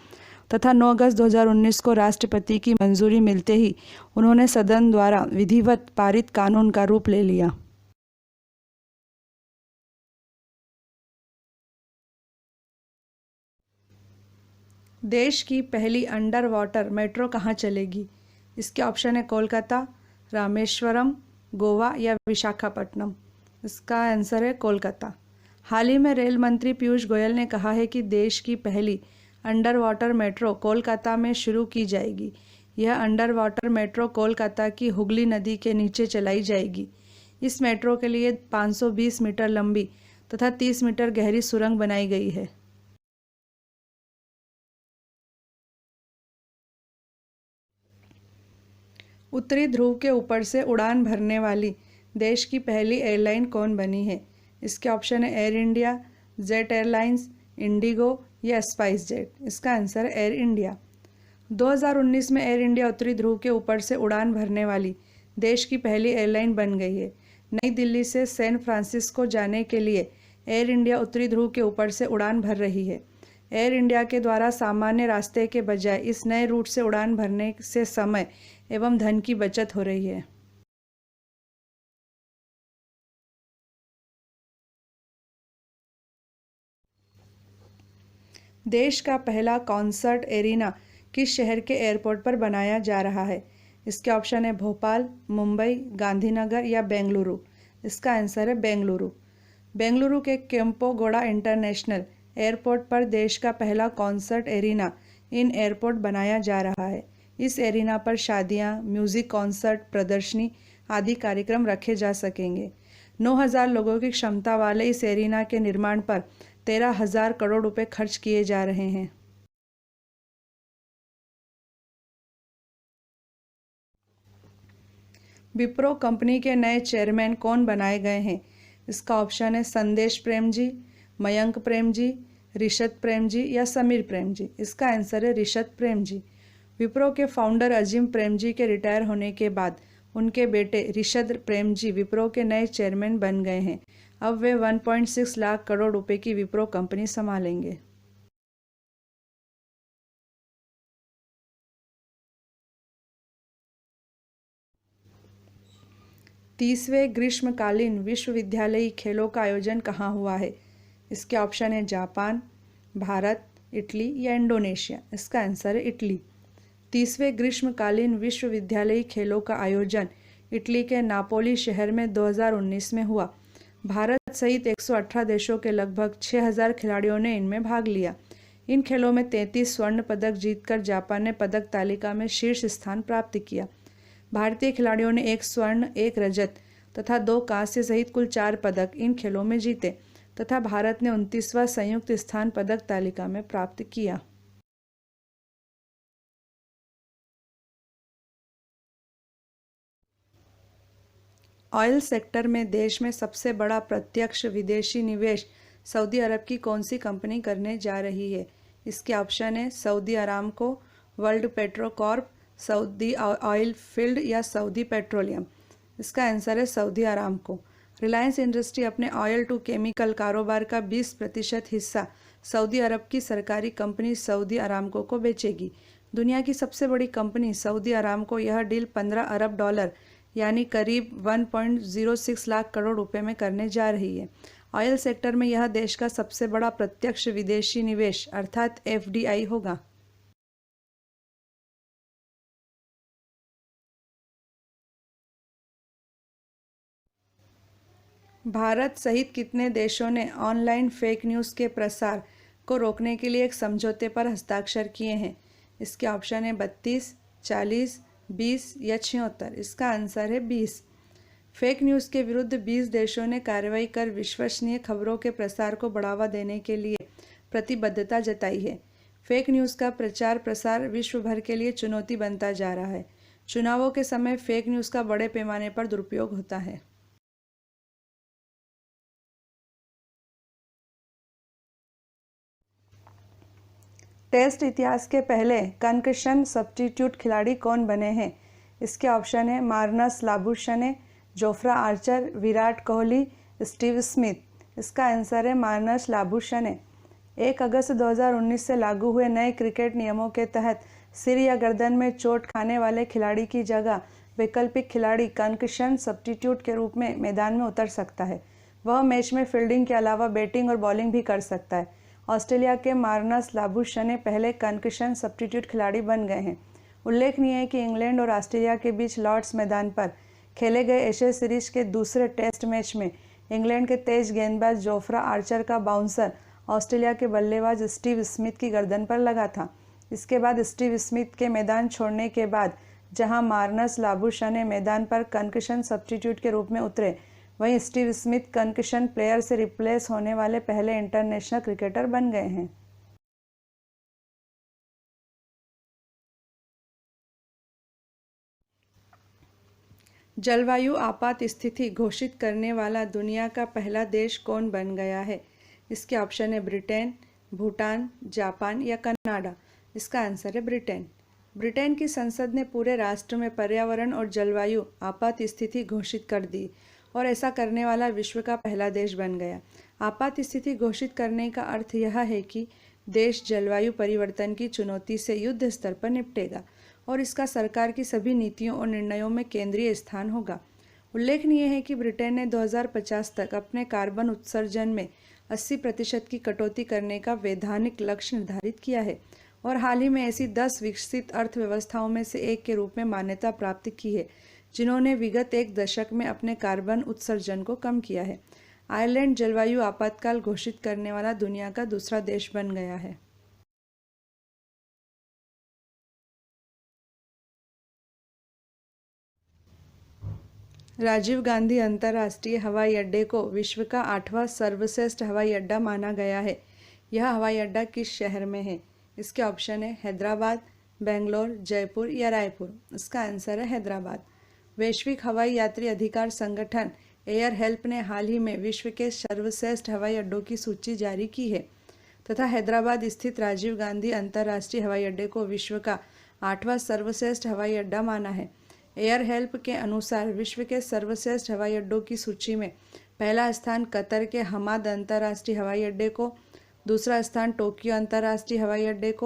तथा 9 अगस्त 2019 को राष्ट्रपति की मंजूरी मिलते ही उन्होंने सदन द्वारा विधिवत पारित कानून का रूप ले लिया। देश की पहली अंडर वाटर मेट्रो कहाँ चलेगी? इसके ऑप्शन है कोलकाता, रामेश्वरम, गोवा या विशाखापट्टनम। इसका आंसर है कोलकाता। हाल ही में रेल मंत्री पीयूष गोयल ने कहा है कि देश की पहली अंडर वाटर मेट्रो कोलकाता में शुरू की जाएगी। यह अंडर वाटर मेट्रो कोलकाता की हुगली नदी के नीचे चलाई जाएगी। इस मेट्रो के लिए 520 मीटर लंबी तथा 30 मीटर गहरी सुरंग बनाई गई है। उत्तरी ध्रुव के ऊपर से उड़ान भरने वाली देश की पहली एयरलाइन कौन बनी है? इसके ऑप्शन है air India, jet airlines, Indigo या स्पाइस जेट। इसका आंसर है एयर इंडिया। 2019 में एयर इंडिया उत्तरी ध्रुव के ऊपर से उड़ान भरने वाली देश की पहली एयरलाइन बन गई है। नई दिल्ली से सैन फ्रांसिस्को जाने के लिए एयर इंडिया उत्तरी ध्रुव के ऊपर से उड़ान भर रही है। एयर इंडिया के द्वारा सामान्य रास्ते के बजाय इस नए रूट से उड़ान भरने से समय एवं धन की बचत हो रही है। देश का पहला कॉन्सर्ट एरिना किस शहर के एयरपोर्ट पर बनाया जा रहा है? इसके ऑप्शन है भोपाल, मुंबई, गांधीनगर या बेंगलुरु। इसका आंसर है बेंगलुरु। बेंगलुरु के केम्पोगोड़ा इंटरनेशनल एयरपोर्ट पर देश का पहला कॉन्सर्ट एरिना इन एयरपोर्ट बनाया जा रहा है। इस एरिना पर शादियां, म्यूजिक कॉन्सर्ट, प्रदर्शनी आदि कार्यक्रम रखे जा सकेंगे। 9,000 लोगों की क्षमता वाले इस एरिना के निर्माण पर 13,000 करोड़ रुपए खर्च किए जा रहे हैं। विप्रो कंपनी के नए चेयरमैन कौन बनाए गए हैं? इसका ऑप्शन है संदेश प्रेम जी, मयंक प्रेम जी, ऋषद प्रेम जी या समीर प्रेम जी। इसका आंसर है ऋषद प्रेम जी। विप्रो के फाउंडर अजीम प्रेम जी के रिटायर होने के बाद उनके बेटे ऋषद प्रेम जी विप्रो के नए चेयरमैन बन गए हैं। अब वे 1.6 लाख करोड़ रुपए की विप्रो कंपनी संभालेंगे। तीसवें ग्रीष्मकालीन विश्वविद्यालयी खेलों का आयोजन कहाँ हुआ है? इसके ऑप्शन है जापान, भारत, इटली या इंडोनेशिया। इसका आंसर है इटली। 30वें ग्रीष्मकालीन विश्वविद्यालयी खेलों का आयोजन इटली के नापोली शहर में 2019 में हुआ। भारत सहित 118 देशों के लगभग 6,000 खिलाड़ियों ने इनमें भाग लिया। इन खेलों में 33 स्वर्ण पदक जीतकर जापान ने पदक तालिका में शीर्ष स्थान प्राप्त किया। भारतीय खिलाड़ियों ने 1 स्वर्ण, 1 रजत तथा 2 कांस्य सहित कुल 4 पदक इन खेलों में जीते तथा भारत ने 29वां संयुक्त स्थान पदक तालिका में प्राप्त किया। ऑयल सेक्टर में देश में सबसे बड़ा प्रत्यक्ष विदेशी निवेश सऊदी अरब की कौन सी कंपनी करने जा रही है? इसके ऑप्शन है Saudi Aramco, world Petrocorp, Saudi oil field या सऊदी पेट्रोलियम। इसका आंसर है सऊदी अरामको। रिलायंस इंडस्ट्री अपने ऑयल टू केमिकल कारोबार का 20% हिस्सा सऊदी अरब की सरकारी कंपनी सऊदी अरामको को बेचेगी। दुनिया की सबसे बड़ी कंपनी सऊदी अरामको यह डील 15 अरब डॉलर यानी करीब 1.06 लाख करोड़ रुपए में करने जा रही है। ऑयल सेक्टर में यह देश का सबसे बड़ा प्रत्यक्ष विदेशी निवेश अर्थात FDI होगा। भारत सहित कितने देशों ने ऑनलाइन फेक न्यूज़ के प्रसार को रोकने के लिए एक समझौते पर हस्ताक्षर किए हैं? इसके ऑप्शन है 32, 40, 20 या 76। इसका आंसर है 20। फेक न्यूज़ के विरुद्ध 20 देशों ने कार्रवाई कर विश्वसनीय खबरों के प्रसार को बढ़ावा देने के लिए प्रतिबद्धता जताई है। फेक न्यूज़ का प्रचार प्रसार विश्व भर के लिए चुनौती बनता जा रहा है। चुनावों के समय फेक न्यूज़ का बड़े पैमाने पर दुरुपयोग होता है। टेस्ट इतिहास के पहले कंकशन सब्स्टिट्यूट खिलाड़ी कौन बने हैं? इसके ऑप्शन है Marnus Labuschagne, Jofra Archer, Virat Kohli, Steve Smith. इसका आंसर है मार्नस लाबुशने। 1 अगस्त 2019 से लागू हुए नए क्रिकेट नियमों के तहत सिर या गर्दन में चोट खाने वाले खिलाड़ी की जगह वैकल्पिक खिलाड़ी कंकशन सब्स्टिट्यूट के रूप में मैदान में उतर सकता है। वह मैच में फील्डिंग के अलावा बैटिंग और बॉलिंग भी कर सकता है। ऑस्ट्रेलिया के मार्नस लाबुशने पहले कंकशन सब्स्टिट्यूट खिलाड़ी बन गए हैं। उल्लेखनीय है कि इंग्लैंड और ऑस्ट्रेलिया के बीच लॉर्ड्स मैदान पर खेले गए एशेज सीरीज के दूसरे टेस्ट मैच में इंग्लैंड के तेज गेंदबाज जोफ्रा आर्चर का बाउंसर ऑस्ट्रेलिया के बल्लेबाज स्टीव स्मिथ की गर्दन पर लगा था। इसके बाद स्टीव स्मिथ के मैदान छोड़ने के बाद जहां मार्नस लाबुशने मैदान पर कंकशन सब्स्टिट्यूट के रूप में उतरे, वहीं स्टीव स्मिथ कंकशन प्लेयर से रिप्लेस होने वाले पहले इंटरनेशनल क्रिकेटर बन गए हैं। जलवायु आपात स्थिति घोषित करने वाला दुनिया का पहला देश कौन बन गया है? इसके ऑप्शन है ब्रिटेन, भूटान, जापान या कनाडा। इसका आंसर है ब्रिटेन। ब्रिटेन की संसद ने पूरे राष्ट्र में पर्यावरण और जलवायु आपात स्थिति घोषित कर दी और ऐसा करने वाला विश्व का पहला देश बन गया। आपात स्थिति घोषित करने का अर्थ यह है कि देश जलवायु परिवर्तन की चुनौती से युद्ध स्तर पर निपटेगा और इसका सरकार की सभी नीतियों और निर्णयों में केंद्रीय स्थान होगा। उल्लेखनीय है कि ब्रिटेन ने 2050 तक अपने कार्बन उत्सर्जन में 80% की कटौती करने का वैधानिक लक्ष्य निर्धारित किया है और हाल ही में ऐसी 10 विकसित अर्थव्यवस्थाओं में से एक के रूप में मान्यता प्राप्त की है जिन्होंने विगत एक दशक में अपने कार्बन उत्सर्जन को कम किया है। आयरलैंड जलवायु आपातकाल घोषित करने वाला दुनिया का दूसरा देश बन गया है। राजीव गांधी अंतर्राष्ट्रीय हवाई अड्डे को विश्व का 8वां सर्वश्रेष्ठ हवाई अड्डा माना गया है। यह हवाई अड्डा किस शहर में है? इसके ऑप्शन है हैदराबाद, बेंगलोर, जयपुर या रायपुर। इसका आंसर है हैदराबाद। वैश्विक हवाई यात्री अधिकार संगठन एयर हेल्प ने हाल ही में विश्व के सर्वश्रेष्ठ हवाई अड्डों की सूची जारी की है तथा हैदराबाद स्थित राजीव गांधी अंतर्राष्ट्रीय हवाई अड्डे को विश्व का 8वां सर्वश्रेष्ठ हवाई अड्डा माना है। एयर हेल्प के अनुसार विश्व के सर्वश्रेष्ठ हवाई अड्डों की सूची में पहला स्थान कतर के हमाद अंतर्राष्ट्रीय हवाई अड्डे को, दूसरा स्थान टोक्यो अंतर्राष्ट्रीय हवाई अड्डे को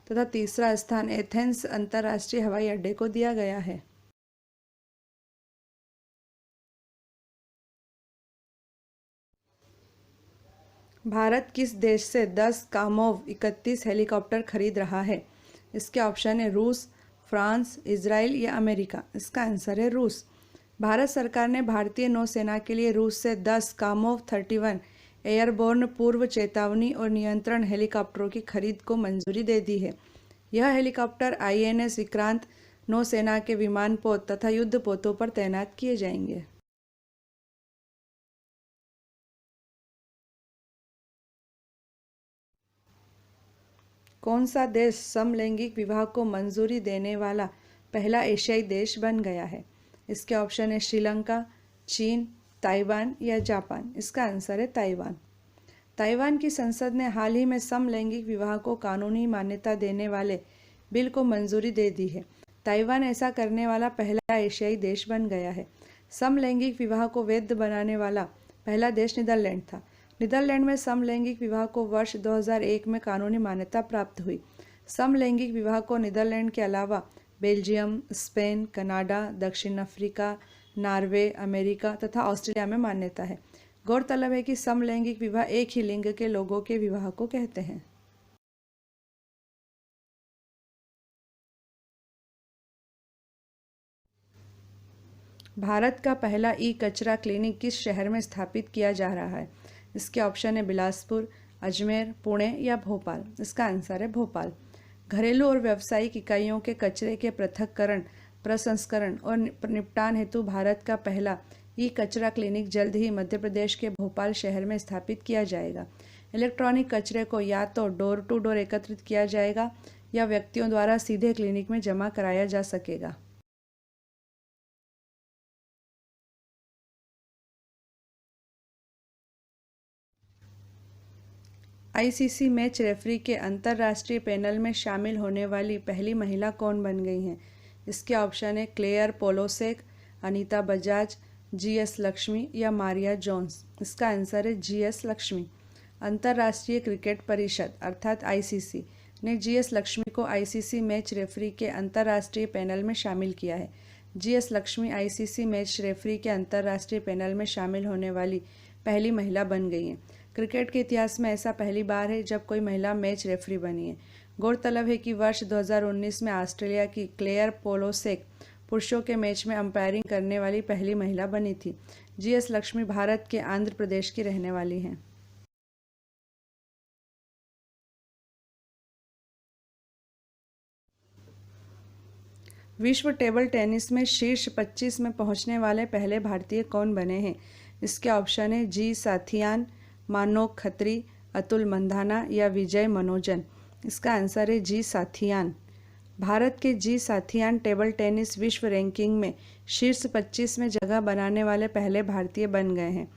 तथा तीसरा स्थान एथेंस अंतर्राष्ट्रीय हवाई अड्डे को दिया गया है। भारत किस देश से 10 कामोव 31 हेलीकॉप्टर खरीद रहा है? इसके ऑप्शन है रूस, फ्रांस, इजराइल या अमेरिका। इसका आंसर है रूस। भारत सरकार ने भारतीय नौसेना के लिए रूस से 10 कामोव 31 एयरबोर्न पूर्व चेतावनी और नियंत्रण हेलीकॉप्टरों की खरीद को मंजूरी दे दी है। यह हेलीकॉप्टर INS विक्रांत नौसेना के विमानपोत तथा युद्धपोतों पर तैनात किए जाएंगे। कौन सा देश समलैंगिक विवाह को मंजूरी देने वाला पहला एशियाई देश बन गया है? इसके ऑप्शन है श्रीलंका, चीन, ताइवान या जापान। इसका आंसर है ताइवान। ताइवान की संसद ने हाल ही में समलैंगिक विवाह को कानूनी मान्यता देने वाले बिल को मंजूरी दे दी है। ताइवान ऐसा करने वाला पहला एशियाई देश बन गया है। समलैंगिक विवाह को वैध बनाने वाला पहला देश नीदरलैंड था। नीदरलैंड में समलैंगिक विवाह को वर्ष 2001 में कानूनी मान्यता प्राप्त हुई। समलैंगिक विवाह को नीदरलैंड के अलावा बेल्जियम, स्पेन, कनाडा, दक्षिण अफ्रीका, नॉर्वे, अमेरिका तथा ऑस्ट्रेलिया में मान्यता है। गौरतलब है कि समलैंगिक विवाह एक ही लिंग के लोगों के विवाह को कहते हैं। भारत का पहला कचरा क्लिनिक किस शहर में स्थापित किया जा रहा है? इसके ऑप्शन है बिलासपुर, अजमेर, पुणे या भोपाल। इसका आंसर है भोपाल। घरेलू और व्यावसायिक इकाइयों के कचरे के पृथक्करण, प्रसंस्करण और निपटान हेतु भारत का पहला कचरा क्लिनिक जल्द ही मध्य प्रदेश के भोपाल शहर में स्थापित किया जाएगा। इलेक्ट्रॉनिक कचरे को या तो डोर टू डोर एकत्रित किया जाएगा या व्यक्तियों द्वारा सीधे क्लिनिक में जमा कराया जा सकेगा। ICC मैच रेफरी के अंतर्राष्ट्रीय पैनल में शामिल होने वाली पहली महिला कौन बन गई हैं? इसके ऑप्शन है क्लेयर पोलोसेक, अनीता बजाज, GS लक्ष्मी या मारिया जोन्स। इसका आंसर है GS लक्ष्मी। अंतर्राष्ट्रीय क्रिकेट परिषद अर्थात ICC ने GS लक्ष्मी को ICC मैच रेफरी के अंतर्राष्ट्रीय पैनल में शामिल किया है। GS Lakshmi ICC match referee के अंतर्राष्ट्रीय पैनल में शामिल होने वाली पहली महिला बन गई हैं। क्रिकेट के इतिहास में ऐसा पहली बार है जब कोई महिला मैच रेफरी बनी है। गौरतलब है कि वर्ष 2019 में ऑस्ट्रेलिया की क्लेयर पोलोसेक पुरुषों के मैच में अंपायरिंग करने वाली पहली महिला बनी थी। GS लक्ष्मी भारत के आंध्र प्रदेश की रहने वाली हैं। विश्व टेबल टेनिस में शीर्ष 25 में पहुंचने वाले पहले भारतीय कौन बने हैं? इसके ऑप्शन है G साथियान, मानोक खत्री, अतुल मंधाना या विजय मनोजन। इसका आंसर है G साथियान। भारत के G साथियान टेबल टेनिस विश्व रैंकिंग में शीर्ष 25 में जगह बनाने वाले पहले भारतीय बन गए हैं।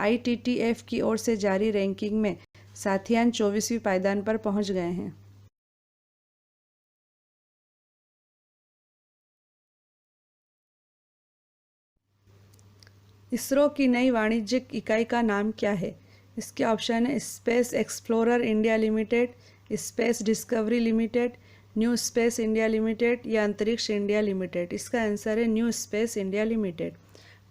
ITTF की ओर से जारी रैंकिंग में साथियान 24वीं पायदान पर पहुंच गए हैं। इसरो की नई वाणिज्यिक इकाई का नाम क्या है? इसके ऑप्शन है space explorer India limited, space discovery limited, new space India limited या अंतरिक्ष इंडिया लिमिटेड। इसका आंसर है न्यू स्पेस इंडिया लिमिटेड।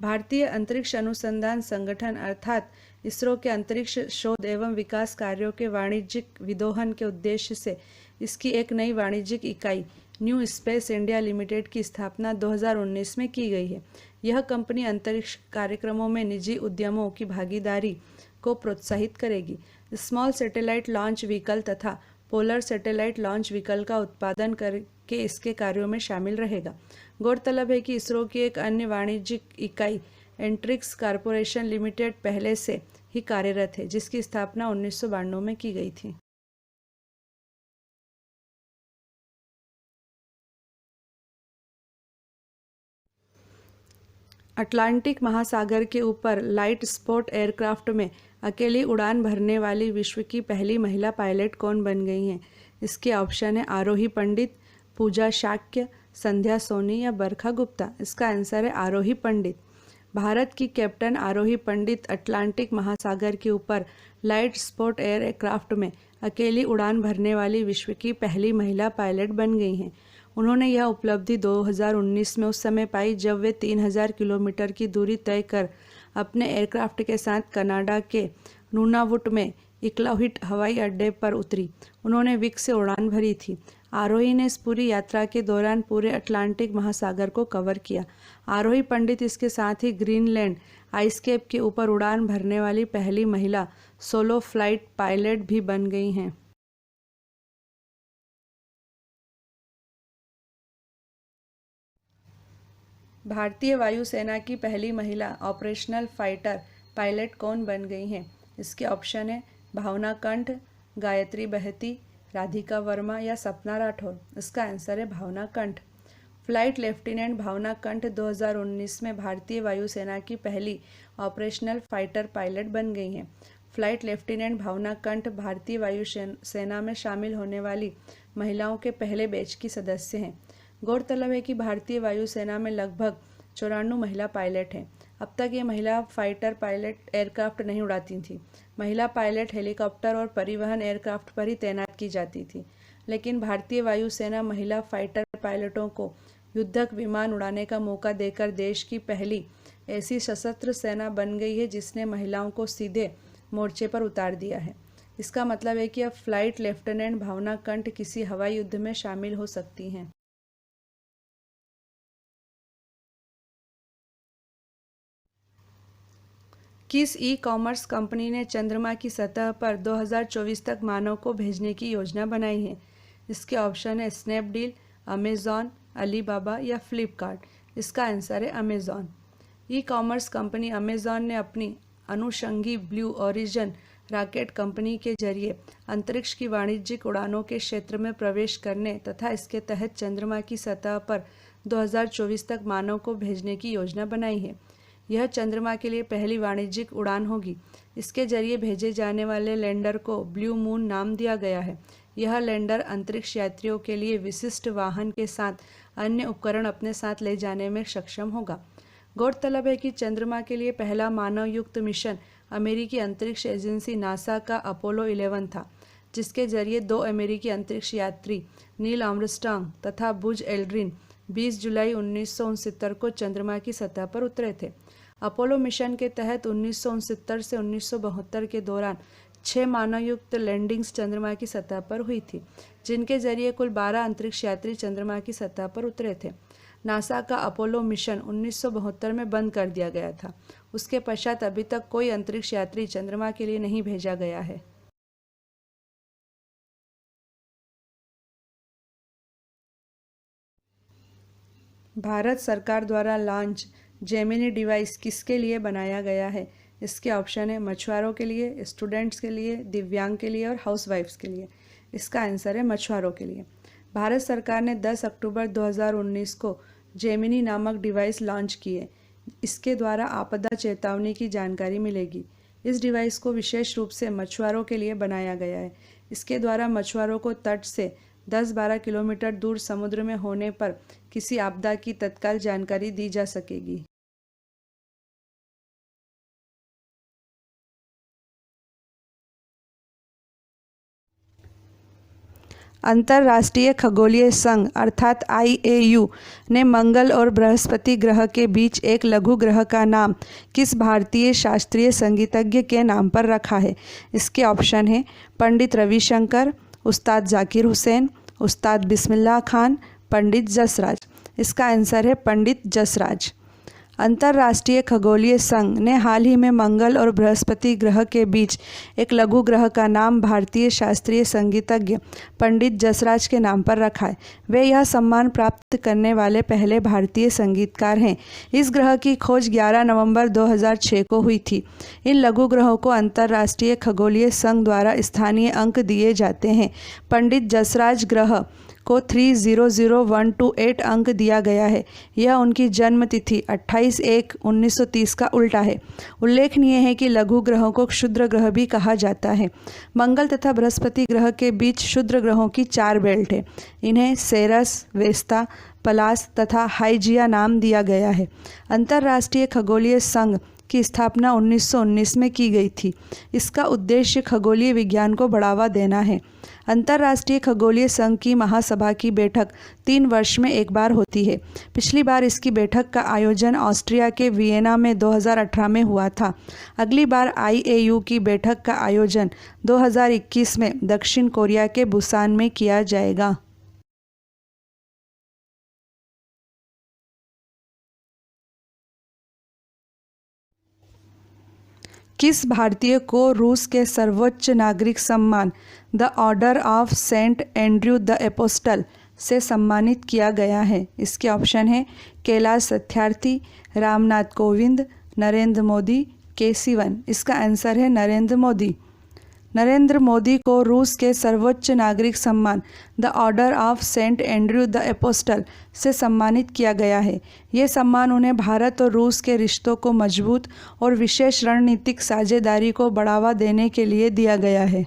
भारतीय अंतरिक्ष अनुसंधान संगठन अर्थात इसरो के अंतरिक्ष शोध एवं विकास कार्यों के वाणिज्यिक विदोहन के उद्देश्य से इसकी एक नई वाणिज्यिक इकाई न्यू स्पेस इंडिया लिमिटेड की स्थापना 2019 में की गई है। यह कंपनी अंतरिक्ष कार्यक्रमों में निजी उद्यमों की भागीदारी को प्रोत्साहित करेगी, स्मॉल सैटेलाइट लॉन्च व्हीकल तथा पोलर सैटेलाइट लॉन्च व्हीकल का उत्पादन करके इसके कार्यों में शामिल रहेगा। गौरतलब है कि इसरो की एक अन्य वाणिज्यिक इकाई एंट्रिक्स कॉरपोरेशन लिमिटेड पहले से ही कार्यरत है, जिसकी स्थापना 1992 में की गई थी। अटलांटिक महासागर के ऊपर लाइट स्पोर्ट एयरक्राफ्ट में अकेली उड़ान भरने वाली विश्व की पहली महिला पायलट कौन बन गई हैं? इसके ऑप्शन है आरोही पंडित, पूजा शाक्य, संध्या सोनी या बरखा गुप्ता। इसका आंसर है आरोही पंडित। भारत की कैप्टन आरोही पंडित अटलांटिक महासागर के ऊपर लाइट स्पोर्ट एयरक्राफ्ट में अकेली उड़ान भरने वाली विश्व की पहली महिला पायलट बन गई हैं। उन्होंने यह उपलब्धि 2019 में उस समय पाई जब वे 3000 किलोमीटर की दूरी तय कर अपने एयरक्राफ्ट के साथ कनाडा के नूनावुट में इक्लाहुट हवाई अड्डे पर उतरी। उन्होंने विक से उड़ान भरी थी। आरोही ने इस पूरी यात्रा के दौरान पूरे अटलांटिक महासागर को कवर किया। आरोही पंडित इसके साथ ही ग्रीनलैंड आइसकैप के ऊपर उड़ान भरने वाली पहली महिला सोलो फ्लाइट पायलट भी बन गई हैं। भारतीय वायुसेना की पहली महिला ऑपरेशनल फाइटर पायलट कौन बन गई हैं? इसके ऑप्शन है भावना कंठ, गायत्री बहती, राधिका वर्मा या सपना राठौर। इसका आंसर है भावना कंठ। फ्लाइट लेफ्टिनेंट भावना कंठ 2019 में भारतीय वायुसेना की पहली ऑपरेशनल फाइटर पायलट बन गई हैं। फ्लाइट लेफ्टिनेंट भावना कंठ भारतीय वायुसेना में शामिल होने वाली महिलाओं के पहले बैच की सदस्य हैं। गौरतलब है कि भारतीय वायुसेना में लगभग 94 महिला पायलट हैं। अब तक ये महिला फाइटर पायलट एयरक्राफ्ट नहीं उड़ाती थी। महिला पायलट हेलीकॉप्टर और परिवहन एयरक्राफ्ट पर ही तैनात की जाती थी, लेकिन भारतीय वायुसेना महिला फाइटर पायलटों को युद्धक विमान उड़ाने का मौका देकर देश की पहली ऐसी सशस्त्र सेना बन गई है जिसने महिलाओं को सीधे मोर्चे पर उतार दिया है। इसका मतलब है कि अब फ्लाइट लेफ्टिनेंट भावना कंठ किसी हवाई युद्ध में शामिल हो सकती हैं। किस ई कॉमर्स कंपनी ने चंद्रमा की सतह पर 2024 तक मानव को भेजने की योजना बनाई है? इसके ऑप्शन है स्नैपडील, अमेज़ॉन, अलीबाबा या फ्लिपकार्ट। इसका आंसर है Amazon. E commerce company Amazon ने अपनी अनुषंगी ब्लू ओरिजिन रॉकेट कंपनी के जरिए अंतरिक्ष की वाणिज्यिक उड़ानों के क्षेत्र में प्रवेश करने तथा इसके तहत चंद्रमा की सतह पर 2024 तक मानव को भेजने की योजना बनाई है। यह चंद्रमा के लिए पहली वाणिज्यिक उड़ान होगी। इसके जरिए भेजे जाने वाले लैंडर को ब्लू मून नाम दिया गया है। यह लैंडर अंतरिक्ष यात्रियों के लिए विशिष्ट वाहन के साथ अन्य उपकरण अपने साथ ले जाने में सक्षम होगा। गौरतलब है कि चंद्रमा के लिए पहला मानव युक्त मिशन अमेरिकी अंतरिक्ष एजेंसी नासा का अपोलो 11 था, जिसके जरिए 2 अमेरिकी अंतरिक्ष यात्री नील आर्मस्ट्रांग तथा बुज एल्ड्रिन 20 जुलाई 1969 को चंद्रमा की सतह पर उतरे थे। अपोलो मिशन के तहत 1969 से 1972 के दौरान 6 मानवयुक्त लैंडिंग्स चंद्रमा की सतह पर हुई थी, जिनके जरिए कुल 12 अंतरिक्ष यात्री चंद्रमा की सतह पर उतरे थे। नासा का अपोलो मिशन 1972 में बंद कर दिया गया था। उसके पश्चात अभी तक कोई अंतरिक्ष यात्री चंद्रमा के लिए नहीं भेजा गया है। भारत सरकार द्वारा लॉन्च जेमिनी डिवाइस किसके लिए बनाया गया है? इसके ऑप्शन है मछुआरों के लिए, स्टूडेंट्स के लिए, दिव्यांग के लिए और हाउसवाइफ्स के लिए। इसका आंसर है मछुआरों के लिए। भारत सरकार ने 10 अक्टूबर 2019 को जेमिनी नामक डिवाइस लॉन्च किए। इसके द्वारा आपदा चेतावनी की जानकारी मिलेगी। इस डिवाइस को विशेष रूप से मछुआरों के लिए बनाया गया है। इसके द्वारा मछुआरों को तट से 10-12 किलोमीटर दूर समुद्र में होने पर किसी आपदा की तत्काल जानकारी दी जा सकेगी। अंतर्राष्ट्रीय खगोलीय संघ अर्थात IAU ने मंगल और बृहस्पति ग्रह के बीच एक लघु ग्रह का नाम किस भारतीय शास्त्रीय संगीतज्ञ के नाम पर रखा है? इसके ऑप्शन हैं पंडित रविशंकर, उस्ताद जाकिर हुसैन, उस्ताद बिस्मिल्लाह खान, पंडित जसराज। इसका आंसर है पंडित जसराज। अंतर्राष्ट्रीय खगोलीय संघ ने हाल ही में मंगल और बृहस्पति ग्रह के बीच एक लघु ग्रह का नाम भारतीय शास्त्रीय संगीतज्ञ पंडित जसराज के नाम पर रखा है। वे यह सम्मान प्राप्त करने वाले पहले भारतीय संगीतकार हैं। इस ग्रह की खोज 11 नवंबर 2006 को हुई थी। इन लघु ग्रहों को अंतर्राष्ट्रीय खगोलीय संघ द्वारा स्थानीय अंक दिए जाते हैं। पंडित जसराज ग्रह को 300128 अंक दिया गया है। यह उनकी जन्म तिथि 28/1/1930 का उल्टा है। उल्लेखनीय है कि लघु ग्रहों को क्षुद्र ग्रह भी कहा जाता है। मंगल तथा बृहस्पति ग्रह के बीच क्षुद्र ग्रहों की 4 बेल्ट है। इन्हें सेरस, वेस्ता, पलास तथा हाइजिया नाम दिया गया है। अंतर्राष्ट्रीय खगोलीय संघ की स्थापना 1919 में की गई थी। इसका उद्देश्य खगोलीय विज्ञान को बढ़ावा देना है। अंतर्राष्ट्रीय खगोलीय संघ की महासभा की बैठक 3 वर्ष में एक बार होती है। पिछली बार इसकी बैठक का आयोजन ऑस्ट्रिया के वियना में 2018 में हुआ था। अगली बार IAU की बैठक का आयोजन 2021 में दक्षिण कोरिया के बुसान में किया जाएगा। किस भारतीय को रूस के सर्वोच्च नागरिक सम्मान the Order of Saint Andrew the Apostle से सम्मानित किया गया है? इसके ऑप्शन हैं कैलाश सत्यार्थी, रामनाथ कोविंद, नरेंद्र मोदी, केसीवन। इसका आंसर है नरेंद्र मोदी। नरेंद्र मोदी को रूस के सर्वोच्च नागरिक सम्मान the Order of Saint Andrew the Apostle से सम्मानित किया गया है। ये सम्मान उन्हें भारत और रूस के रिश्तों को मजबूत और विशेष रणनीतिक साझेदारी को बढ़ावा देने के लिए दिया गया है।